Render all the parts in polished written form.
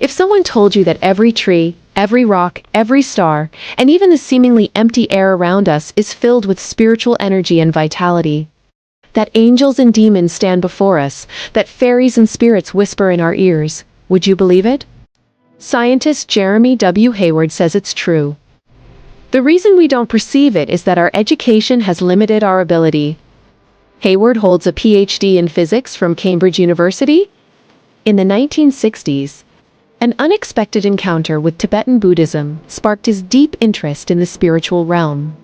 If someone told you that every tree, every rock, every star, and even the seemingly empty air around us is filled with spiritual energy and vitality, that angels and demons stand before us, that fairies and spirits whisper in our ears, would you believe it? Scientist Jeremy W. Hayward says it's true. The reason we don't perceive it is that our education has limited our ability. Hayward holds a PhD in physics from Cambridge University. In the 1960s, an unexpected encounter with Tibetan Buddhism sparked his deep interest in the spiritual realm.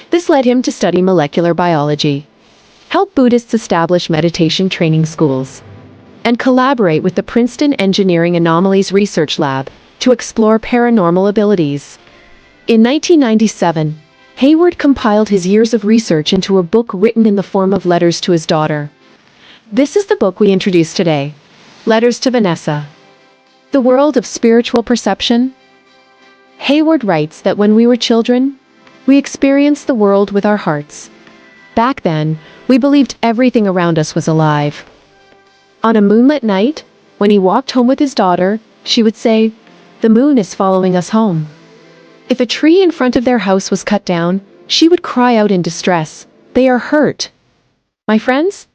This led him to study molecular biology, help Buddhists establish meditation training schools, and collaborate with the Princeton Engineering Anomalies Research Lab to explore paranormal abilities. In 1997, Hayward compiled his years of research into a book written in the form of letters to his daughter. This is the book we introduce today, Letters to Vanessa. The World of Spiritual Perception. Hayward writes that when we were children, we experienced the world with our hearts. Back then, we believed everything around us was alive. On a moonlit night, when he walked home with his daughter, she would say, "The moon is following us home." If a tree in front of their house was cut down, she would cry out in distress, "They are hurt." My friends,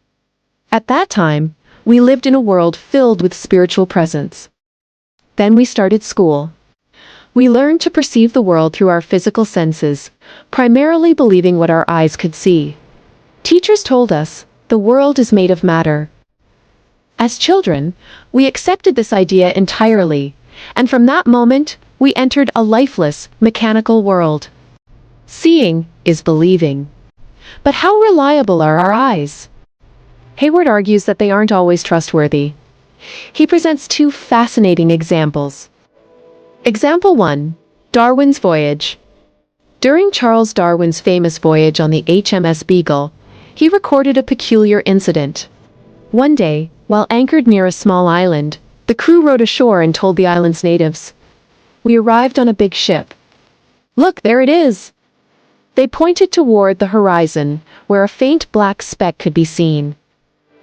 at that time, we lived in a world filled with spiritual presence. Then we started school. We learned to perceive the world through our physical senses, primarily believing what our eyes could see. Teachers told us, the world is made of matter. As children, we accepted this idea entirely, and from that moment, we entered a lifeless, mechanical world. Seeing is believing. But how reliable are our eyes? Hayward argues that they aren't always trustworthy. He presents two fascinating examples. Example 1. Darwin's voyage. During Charles Darwin's famous voyage on the HMS Beagle, he recorded a peculiar incident. One day, while anchored near a small island, the crew rowed ashore and told the island's natives, "We arrived on a big ship. Look, there it is." They pointed toward the horizon, where a faint black speck could be seen.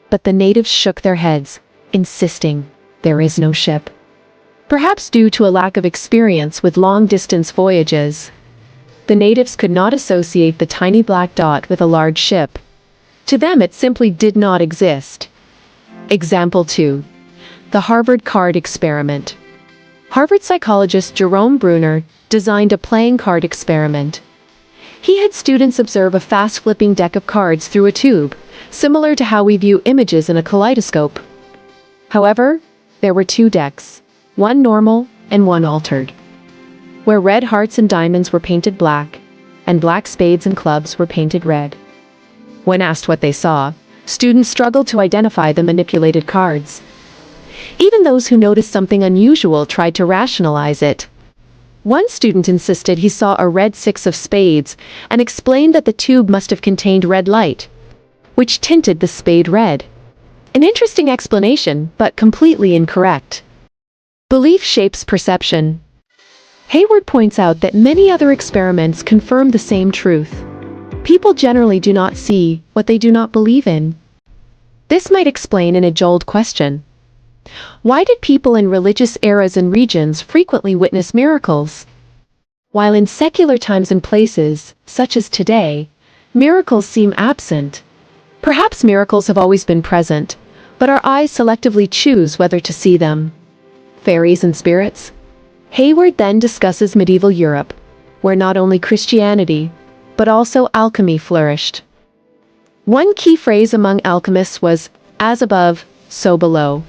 But the natives shook their heads, insisting, "There is no ship." Perhaps due to a lack of experience with long-distance voyages, the natives could not associate the tiny black dot with a large ship. To them, it simply did not exist. Example 2. The Harvard card experiment. Harvard psychologist Jerome Bruner designed a playing card experiment. He had students observe a fast-flipping deck of cards through a tube, similar to how we view images in a kaleidoscope. However, there were two decks, one normal and one altered, where red hearts and diamonds were painted black, and black spades and clubs were painted red. When asked what they saw, students struggled to identify the manipulated cards. Even those who noticed something unusual tried to rationalize it. One student insisted he saw a red six of spades and explained that the tube must have contained red light, which tinted the spade red. An interesting explanation, but completely incorrect. Belief shapes perception. Hayward points out that many other experiments confirm the same truth. People generally do not see what they do not believe in. This might explain an age-old question. Why did people in religious eras and regions frequently witness miracles? While in secular times and places, such as today, miracles seem absent. Perhaps miracles have always been present, but our eyes selectively choose whether to see them. Fairies and spirits. Hayward then discusses medieval Europe, where not only Christianity, but also alchemy flourished. One key phrase among alchemists was, "as above, so below."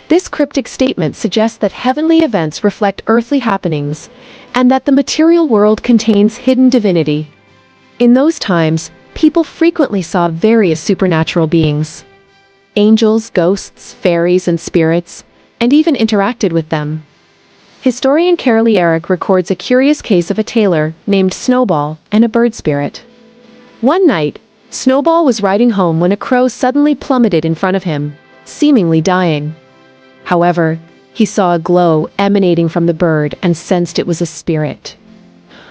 This cryptic statement suggests that heavenly events reflect earthly happenings, and that the material world contains hidden divinity. In those times, people frequently saw various supernatural beings. Angels, ghosts, fairies, and spirits, and even interacted with them. Historian Carl Jung records a curious case of a tailor named Snowball and a bird spirit. One night, Snowball was riding home when a crow suddenly plummeted in front of him, seemingly dying. However, he saw a glow emanating from the bird and sensed it was a spirit.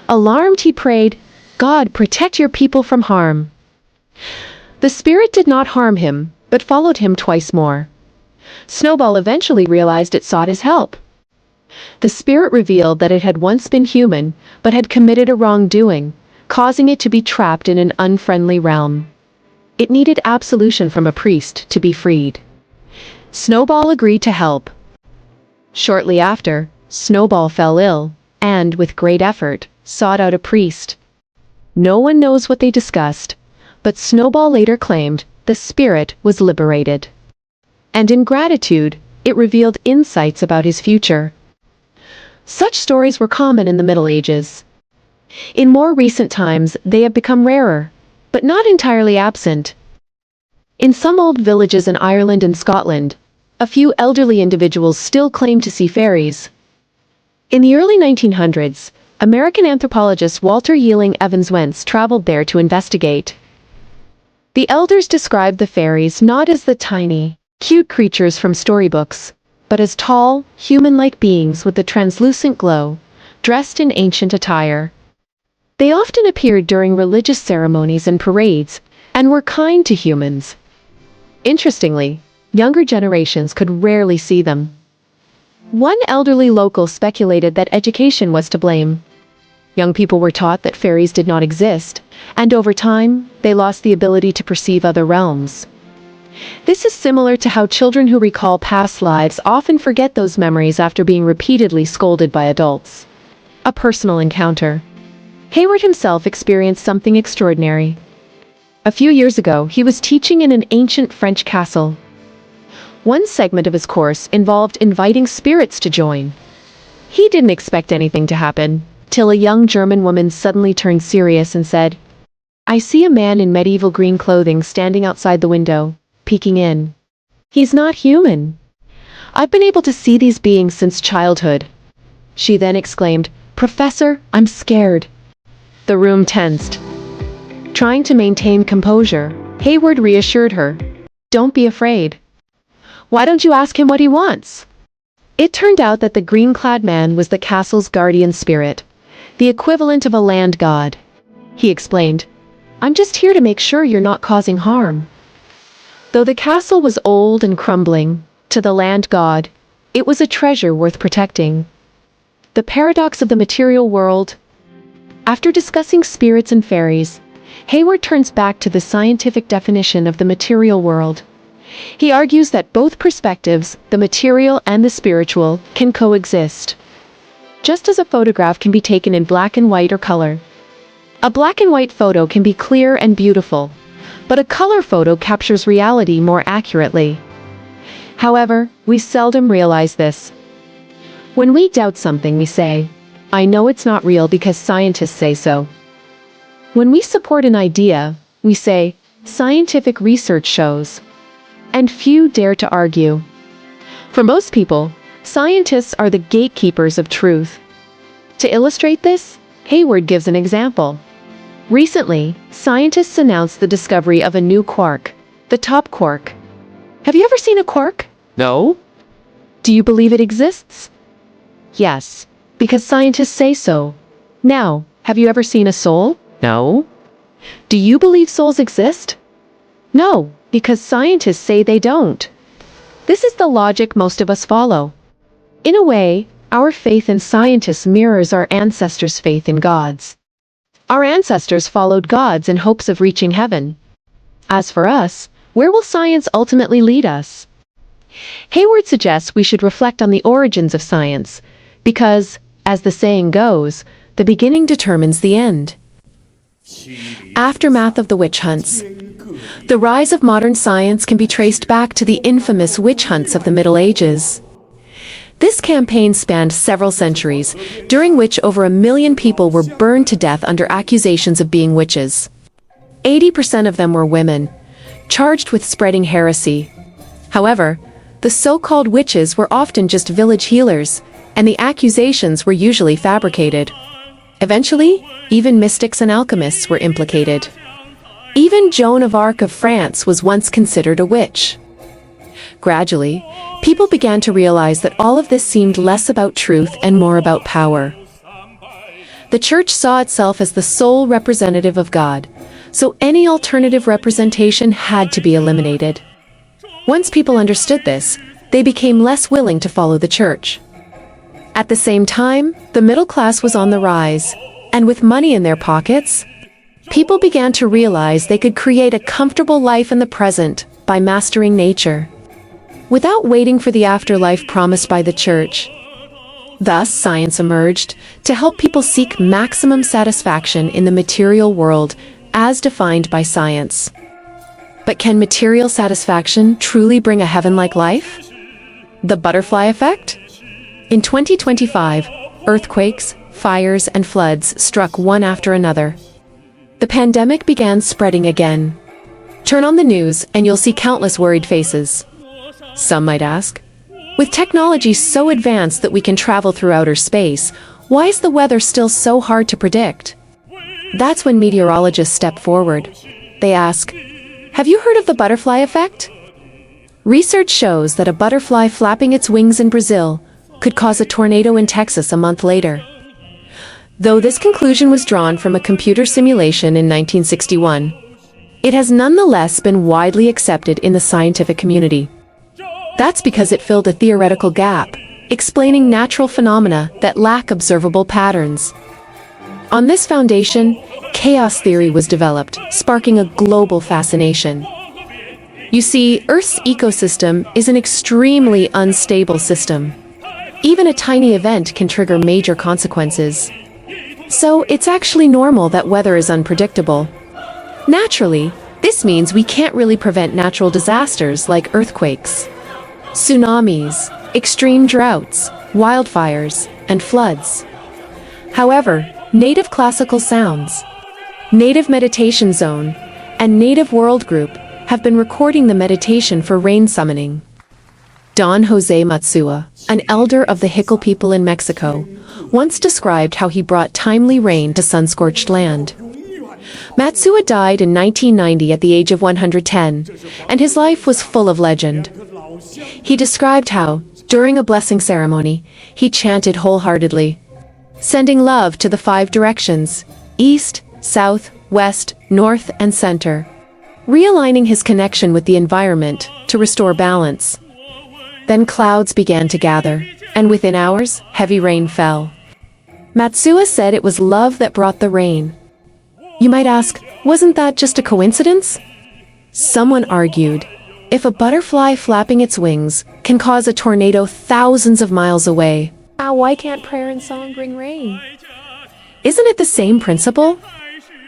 Alarmed, he prayed, "God, protect your people from harm." The spirit did not harm him, but followed him twice more. Snowball eventually realized it sought his help, The spirit revealed that it had once been human, but had committed a wrongdoing, causing it to be trapped in an unfriendly realm. It needed absolution from a priest to be freed. Snowball agreed to help. Shortly after, Snowball fell ill, and, with great effort, sought out a priest. No one knows what they discussed, but Snowball later claimed the spirit was liberated. And in gratitude, it revealed insights about his future. Such stories were common in the Middle Ages. In more recent times, they have become rarer, but not entirely absent. In some old villages in Ireland and Scotland, a few elderly individuals still claim to see fairies. In the early 1900s, American anthropologist Walter Yealing Evans Wentz traveled there to investigate. The elders described the fairies not as the tiny, cute creatures from storybooks, but as tall, human-like beings with a translucent glow, dressed in ancient attire. They often appeared during religious ceremonies and parades, and were kind to humans. Interestingly, younger generations could rarely see them. One elderly local speculated that education was to blame. Young people were taught that fairies did not exist, and over time, they lost the ability to perceive other realms. This is similar to how children who recall past lives often forget those memories after being repeatedly scolded by adults. A personal encounter. Hayward himself experienced something extraordinary. A few years ago, he was teaching in an ancient French castle. One segment of his course involved inviting spirits to join. He didn't expect anything to happen, till a young German woman suddenly turned serious and said, "I see a man in medieval green clothing standing outside the window, peeking in. He's not human. I've been able to see these beings since childhood." She then exclaimed, "Professor, I'm scared." The room tensed. Trying to maintain composure, Hayward reassured her, "Don't be afraid. Why don't you ask him what he wants?" It turned out that the green-clad man was the castle's guardian spirit, the equivalent of a land god. He explained, "I'm just here to make sure you're not causing harm." Though the castle was old and crumbling, to the land god, it was a treasure worth protecting. The paradox of the material world. After discussing spirits and fairies, Hayward turns back to the scientific definition of the material world. He argues that both perspectives, the material and the spiritual, can coexist. Just as a photograph can be taken in black and white or color. A black and white photo can be clear and beautiful, but a color photo captures reality more accurately. However, we seldom realize this. When we doubt something, we say, "I know it's not real because scientists say so." When we support an idea, we say, "Scientific research shows." And few dare to argue. For most people, scientists are the gatekeepers of truth. To illustrate this, Hayward gives an example. Recently, scientists announced the discovery of a new quark, the top quark. Have you ever seen a quark? No? Do you believe it exists? Yes, because scientists say so. Now, have you ever seen a soul? No. Do you believe souls exist? No, because scientists say they don't. This is the logic most of us follow. In a way, our faith in scientists mirrors our ancestors' faith in gods. Our ancestors followed gods in hopes of reaching heaven. As for us, where will science ultimately lead us? Hayward suggests we should reflect on the origins of science, because, as the saying goes, the beginning determines the end. Aftermath of the witch hunts. The rise of modern science can be traced back to the infamous witch hunts of the Middle Ages. This campaign spanned several centuries, during which over 1 million people were burned to death under accusations of being witches. 80% of them were women, charged with spreading heresy. However, the so-called witches were often just village healers, and the accusations were usually fabricated. Eventually, even mystics and alchemists were implicated. Even Joan of Arc of France was once considered a witch. Gradually, people began to realize that all of this seemed less about truth and more about power. The church saw itself as the sole representative of God, so any alternative representation had to be eliminated. Once people understood this, they became less willing to follow the church. At the same time, the middle class was on the rise, and with money in their pockets, people began to realize they could create a comfortable life in the present by mastering nature, without waiting for the afterlife promised by the church. Thus, science emerged to help people seek maximum satisfaction in the material world as defined by science. But can material satisfaction truly bring a heaven-like life? The butterfly effect? In 2025, earthquakes, fires, and floods struck one after another. The pandemic began spreading again. Turn on the news and you'll see countless worried faces. Some might ask, with technology so advanced that we can travel through outer space, why is the weather still so hard to predict? That's when meteorologists step forward. They ask, have you heard of the butterfly effect? Research shows that a butterfly flapping its wings in Brazil could cause a tornado in Texas a month later. Though this conclusion was drawn from a computer simulation in 1961, it has nonetheless been widely accepted in the scientific community. That's because it filled a theoretical gap, explaining natural phenomena that lack observable patterns. On this foundation, chaos theory was developed, sparking a global fascination. You see, Earth's ecosystem is an extremely unstable system. Even a tiny event can trigger major consequences. So it's actually normal that weather is unpredictable. Naturally, this means we can't really prevent natural disasters like earthquakes, tsunamis, extreme droughts, wildfires, and floods. However, native classical sounds, native meditation zone, and native world group have been recording the meditation for rain summoning. Don Jose Matsua, an elder of the Hickle people in Mexico, once described how he brought timely rain to sun-scorched land. Matsua died in 1990 at the age of 110, and his life was full of legend. He described how, during a blessing ceremony, he chanted wholeheartedly, sending love to the 5 directions, east, south, west, north, and center, realigning his connection with the environment to restore balance. Then clouds began to gather, and within hours, heavy rain fell. Matsua said it was love that brought the rain. You might ask, wasn't that just a coincidence? Someone argued, if a butterfly flapping its wings can cause a tornado thousands of miles away, why can't prayer and song bring rain? Isn't it the same principle?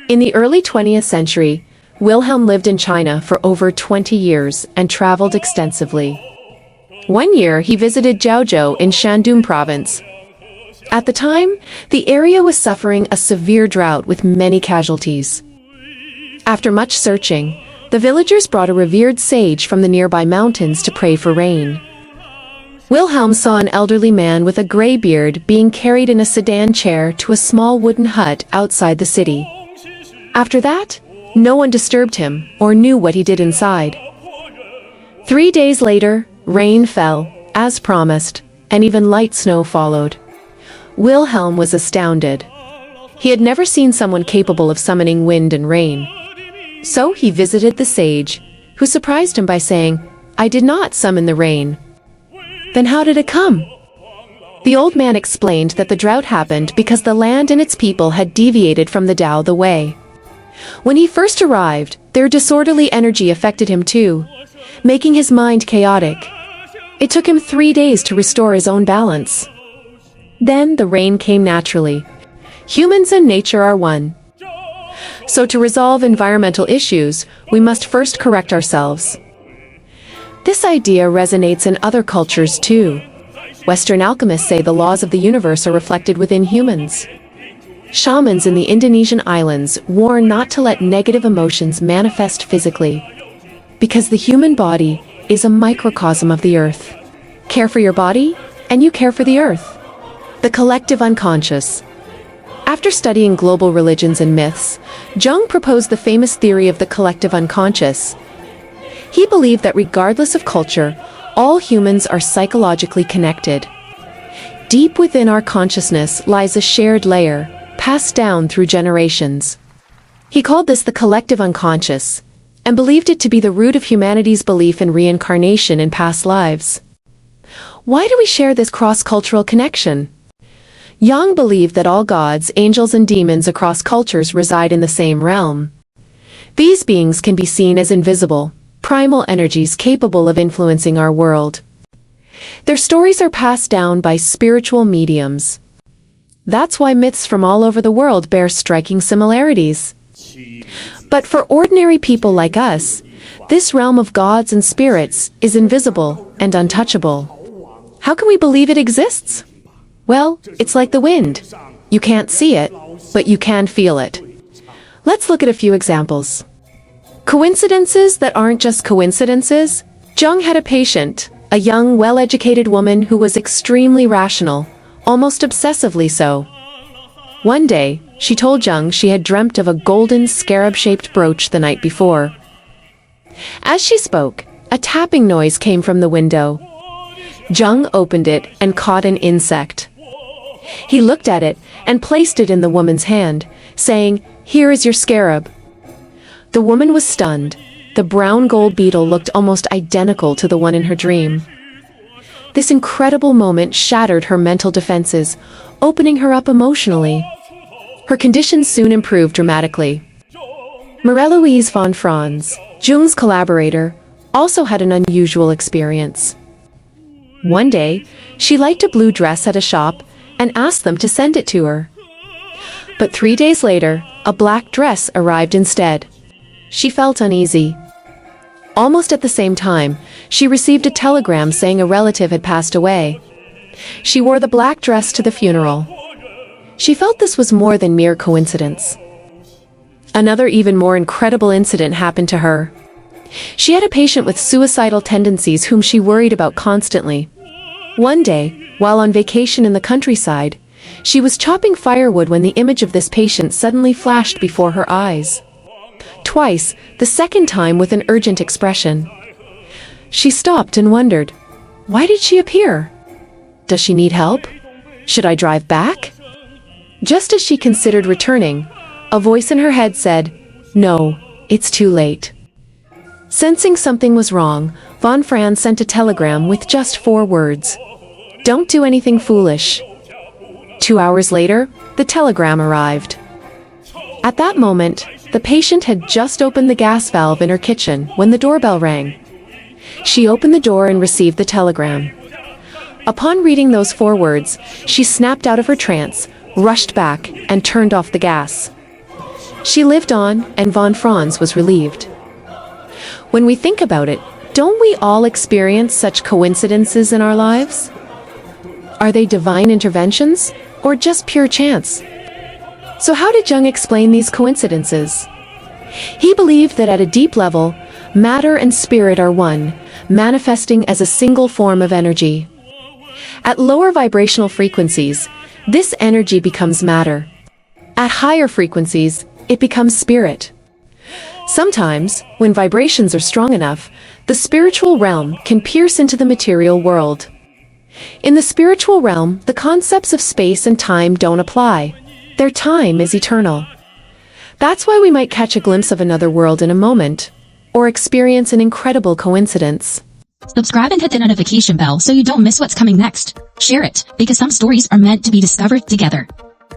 In the early 20th century, Wilhelm lived in China for over 20 years and traveled extensively. One year, he visited Jiaozhou in Shandong province. At the time, the area was suffering a severe drought with many casualties. After much searching, the villagers brought a revered sage from the nearby mountains to pray for rain. Wilhelm saw an elderly man with a gray beard being carried in a sedan chair to a small wooden hut outside the city. After that, no one disturbed him or knew what he did inside. 3 days later, rain fell, as promised, and even light snow followed. Wilhelm was astounded. He had never seen someone capable of summoning wind and rain. So he visited the sage, who surprised him by saying, "I did not summon the rain." Then how did it come? The old man explained that the drought happened because the land and its people had deviated from the Tao the way. When he first arrived, their disorderly energy affected him too, making his mind chaotic. It took him 3 days to restore his own balance. Then the rain came naturally. Humans and nature are one. So to resolve environmental issues, we must first correct ourselves. This idea resonates in other cultures too. Western alchemists say the laws of the universe are reflected within humans. Shamans in the Indonesian islands warn not to let negative emotions manifest physically, because the human body is a microcosm of the earth. Care for your body, and you care for the earth. The collective unconscious. After studying global religions and myths, Jung proposed the famous theory of the collective unconscious. He believed that regardless of culture, all humans are psychologically connected. Deep within our consciousness lies a shared layer, passed down through generations. He called this the collective unconscious, and believed it to be the root of humanity's belief in reincarnation in past lives. Why do we share this cross-cultural connection? Jung believed that all gods, angels, and demons across cultures reside in the same realm. These beings can be seen as invisible, primal energies capable of influencing our world. Their stories are passed down by spiritual mediums. That's why myths from all over the world bear striking similarities. But for ordinary people like us, this realm of gods and spirits is invisible and untouchable. How can we believe it exists? Well, it's like the wind. You can't see it, but you can feel it. Let's look at a few examples. Coincidences that aren't just coincidences. Jung had a patient, a young, well-educated woman who was extremely rational, almost obsessively so. One day, she told Jung she had dreamt of a golden scarab-shaped brooch the night before. As she spoke, a tapping noise came from the window. Jung opened it and caught an insect. He looked at it and placed it in the woman's hand, saying, "Here is your scarab." The woman was stunned. The brown gold beetle looked almost identical to the one in her dream. This incredible moment shattered her mental defenses, opening her up emotionally. Her condition soon improved dramatically. Marie-Louise von Franz, Jung's collaborator, also had an unusual experience. One day, she liked a blue dress at a shop and asked them to send it to her. But 3 days later, a black dress arrived instead. She felt uneasy. Almost at the same time, she received a telegram saying a relative had passed away. She wore the black dress to the funeral. She felt this was more than mere coincidence. Another even more incredible incident happened to her. She had a patient with suicidal tendencies whom she worried about constantly. One day, while on vacation in the countryside, she was chopping firewood when the image of this patient suddenly flashed before her eyes. Twice, the second time with an urgent expression. She stopped and wondered, why did she appear? Does she need help? Should I drive back? Just as she considered returning, a voice in her head said, "No, it's too late." Sensing something was wrong, von Franz sent a telegram with just 4 words. "Don't do anything foolish." 2 hours later, the telegram arrived. At that moment, the patient had just opened the gas valve in her kitchen when the doorbell rang. She opened the door and received the telegram. Upon reading those 4 words, she snapped out of her trance, rushed back, and turned off the gas. She lived on, and von Franz was relieved. When we think about it, don't we all experience such coincidences in our lives? Are they divine interventions, or just pure chance? So how did Jung explain these coincidences? He believed that at a deep level, matter and spirit are one, manifesting as a single form of energy. At lower vibrational frequencies, this energy becomes matter. At higher frequencies, it becomes spirit. Sometimes, when vibrations are strong enough, the spiritual realm can pierce into the material world. In the spiritual realm, the concepts of space and time don't apply. Their time is eternal. That's why we might catch a glimpse of another world in a moment, or experience an incredible coincidence. Subscribe and hit the notification bell so you don't miss what's coming next. Share it, because some stories are meant to be discovered together.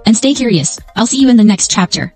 And stay curious. I'll see you in the next chapter.